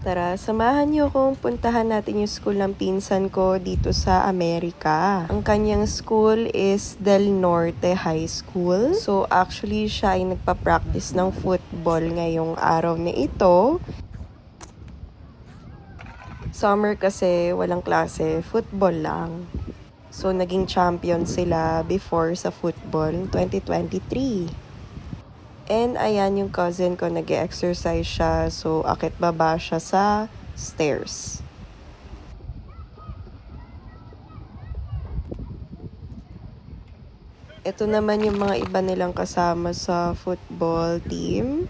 Tara, samahan niyo akong puntahan natin yung school ng pinsan ko dito sa Amerika. Ang kanyang school is Del Norte High School. So actually, siya ay nagpa-practice ng football ngayong araw na ito. Summer kasi walang klase, football lang. So naging champion sila before sa football 2023. And ayan yung cousin ko, nag-exercise siya. So, akit baba siya sa stairs. Ito naman yung mga iba nilang kasama sa football team.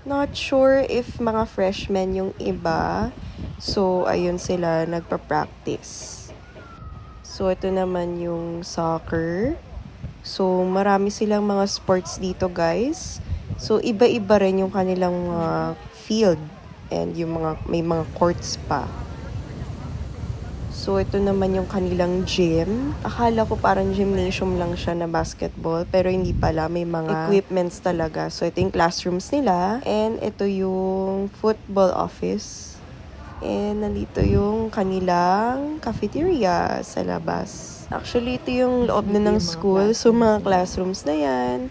Not sure if mga freshmen yung iba. So, ayun sila nagpa-practice. So, ito naman yung soccer. So, marami silang mga sports dito, guys. So, iba-iba rin yung kanilang field and yung may mga courts pa. So, ito naman yung kanilang gym. Akala ko parang gymnasium lang siya na basketball, pero hindi pala. May mga equipments talaga. So, ito yung classrooms nila. And ito yung football office. And nandito yung kanilang cafeteria sa labas. Actually, ito yung loob na ng school. So, mga classrooms na yan.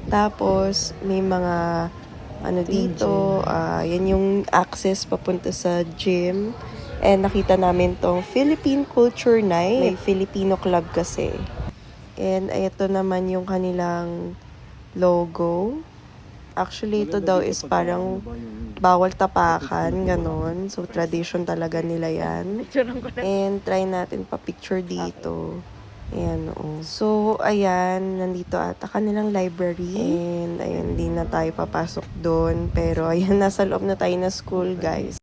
Tapos, may mga dito. Yan yung access papunta sa gym. And nakita namin tong Philippine Culture Night. May Filipino club kasi. And ito naman yung kanilang logo. Actually, ito daw is parang bawal tapakan, ganon. So, tradition talaga nila yan. And try natin pa-picture dito. Ayan, oo. So, ayan, nandito ata kanilang library. And, ayan, di na tayo papasok doon. Pero, ayan, nasa loob na tayo na school, guys.